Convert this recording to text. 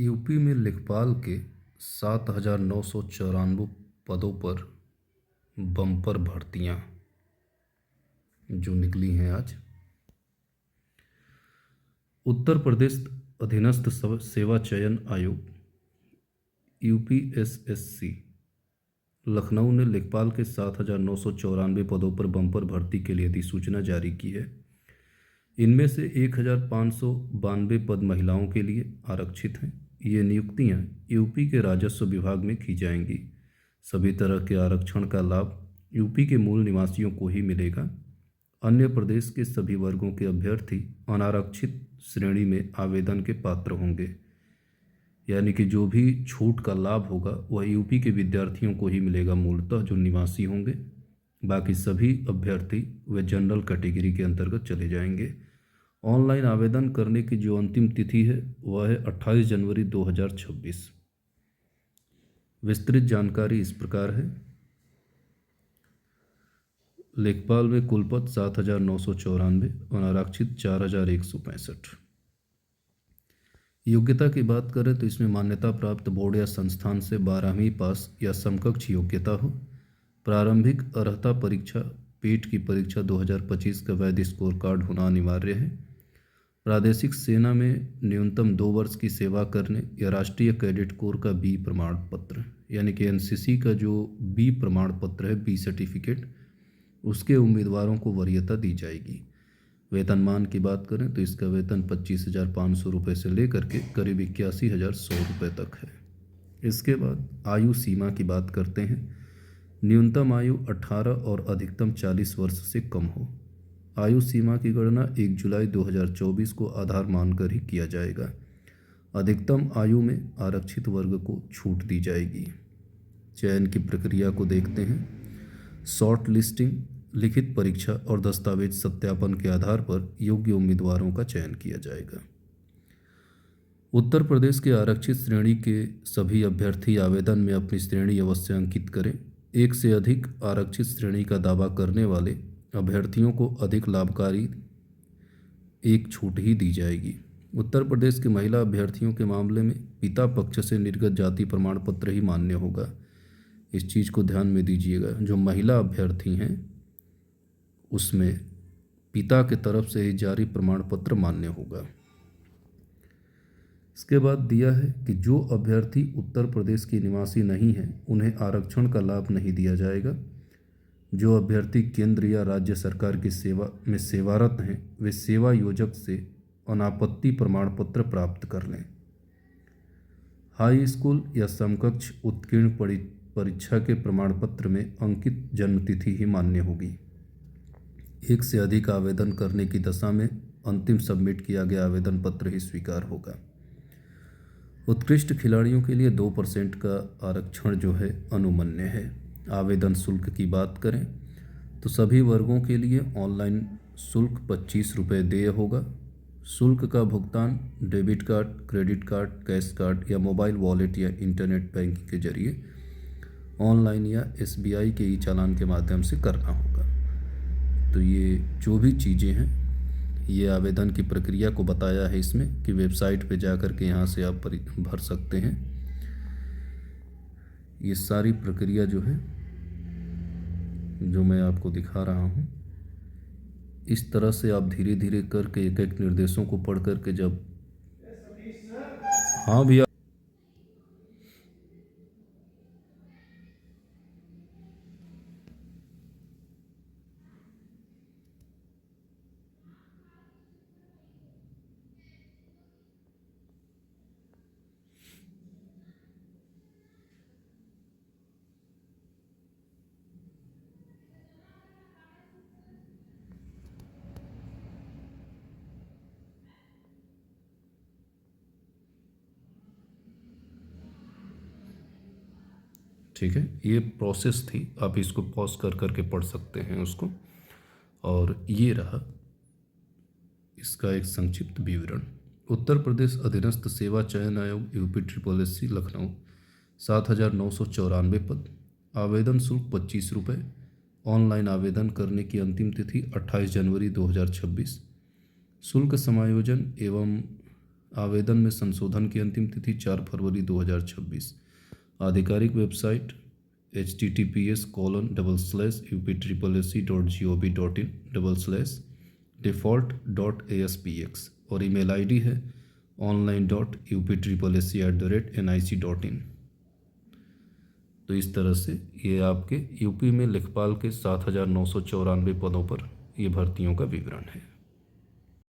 UP में लेखपाल के 7,994 पदों पर बम्पर भर्तियां जो निकली हैं आज। उत्तर प्रदेश अधीनस्थ सेवा चयन आयोग यूपीएसएससी लखनऊ ने लेखपाल के 7,994 पदों पर बम्पर भर्ती के लिए अधिसूचना जारी की है। इनमें से 1,592 पद महिलाओं के लिए आरक्षित हैं। ये नियुक्तियां यूपी के राजस्व विभाग में की जाएंगी। सभी तरह के आरक्षण का लाभ यूपी के मूल निवासियों को ही मिलेगा। अन्य प्रदेश के सभी वर्गों के अभ्यर्थी अनारक्षित श्रेणी में आवेदन के पात्र होंगे, यानी कि जो भी छूट का लाभ होगा वह यूपी के विद्यार्थियों को ही मिलेगा, मूलतः जो निवासी होंगे। बाकी सभी अभ्यर्थी वे जनरल कैटेगरी के अंतर्गत चले जाएंगे। ऑनलाइन आवेदन करने की जो अंतिम तिथि है वह है 28 जनवरी 2026। विस्तृत जानकारी इस प्रकार है। लेखपाल में कुल पद 7,994, अनारक्षित 4,165। योग्यता की बात करें तो इसमें मान्यता प्राप्त बोर्ड या संस्थान से 12वीं पास या समकक्ष योग्यता हो। प्रारंभिक अर्हता परीक्षा पीठ की परीक्षा 2025 का वैध स्कोर कार्ड होना अनिवार्य है। प्रादेशिक सेना में न्यूनतम 2 वर्ष की सेवा करने या राष्ट्रीय कैडेट कोर का बी प्रमाण पत्र, यानी कि एनसीसी का जो बी प्रमाण पत्र है, बी सर्टिफिकेट, उसके उम्मीदवारों को वरीयता दी जाएगी। वेतनमान की बात करें तो इसका वेतन 25,500 रुपये से लेकर के करीब 81,100 रुपये तक है। इसके बाद आयु सीमा की बात करते हैं। न्यूनतम आयु 18 और अधिकतम 40 वर्ष से कम हो। आयु सीमा की गणना 1 जुलाई 2024 को आधार मानकर ही किया जाएगा। अधिकतम आयु में आरक्षित वर्ग को छूट दी जाएगी। चयन की प्रक्रिया को देखते हैं। शॉर्ट लिस्टिंग, लिखित परीक्षा और दस्तावेज सत्यापन के आधार पर योग्य उम्मीदवारों का चयन किया जाएगा। उत्तर प्रदेश के आरक्षित श्रेणी के सभी अभ्यर्थी आवेदन में अपनी श्रेणी अवश्य अंकित करें। एक से अधिक आरक्षित श्रेणी का दावा करने वाले अभ्यर्थियों को अधिक लाभकारी एक छूट ही दी जाएगी। उत्तर प्रदेश के महिला अभ्यर्थियों के मामले में पिता पक्ष से निर्गत जाति प्रमाण पत्र ही मान्य होगा। इस चीज़ को ध्यान में दीजिएगा। जो महिला अभ्यर्थी हैं उसमें पिता के तरफ से ही जारी प्रमाण पत्र मान्य होगा। इसके बाद दिया है कि जो अभ्यर्थी उत्तर प्रदेश के निवासी नहीं हैं उन्हें आरक्षण का लाभ नहीं दिया जाएगा। जो अभ्यर्थी केंद्र या राज्य सरकार की सेवा में सेवारत हैं वे सेवा योजक से अनापत्ति प्रमाण पत्र प्राप्त कर लें। हाई स्कूल या समकक्ष उत्कीर्ण परीक्षा के प्रमाण पत्र में अंकित जन्मतिथि ही मान्य होगी। एक से अधिक आवेदन करने की दशा में अंतिम सबमिट किया गया आवेदन पत्र ही स्वीकार होगा। उत्कृष्ट खिलाड़ियों के लिए 2% का आरक्षण जो है अनुमन्य है। आवेदन शुल्क की बात करें तो सभी वर्गों के लिए ऑनलाइन शुल्क 25 रुपये देय होगा। शुल्क का भुगतान debit card, credit card, cash card या मोबाइल वॉलेट या इंटरनेट बैंकिंग के जरिए ऑनलाइन या एसबीआई के ई चालान के माध्यम से करना होगा। तो ये जो भी चीज़ें हैं ये आवेदन की प्रक्रिया को बताया है इसमें कि वेबसाइट पे जा कर के यहाँ से आप भर सकते हैं। ये सारी प्रक्रिया जो है जो मैं आपको दिखा रहा हूँ, इस तरह से आप धीरे धीरे करके एक एक निर्देशों को पढ़ करके जब हाँ भैया ठीक है, ये प्रोसेस थी। आप इसको पॉज कर करके पढ़ सकते हैं उसको। और ये रहा इसका एक संक्षिप्त विवरण। उत्तर प्रदेश अधीनस्थ सेवा चयन आयोग यूपी लखनऊ 7,994 पद। आवेदन शुल्क 25 रुपये। ऑनलाइन आवेदन करने की अंतिम तिथि 28 जनवरी 2026। शुल्क समायोजन एवं आवेदन में संशोधन की अंतिम तिथि 4 फरवरी 2026। आधिकारिक वेबसाइट https://upsc.gov.in/default.aspx और ईमेल आईडी है online.upsc@nic.in। तो इस तरह से ये आपके यूपी में लेखपाल के 7,994 पदों पर ये भर्तियों का विवरण है।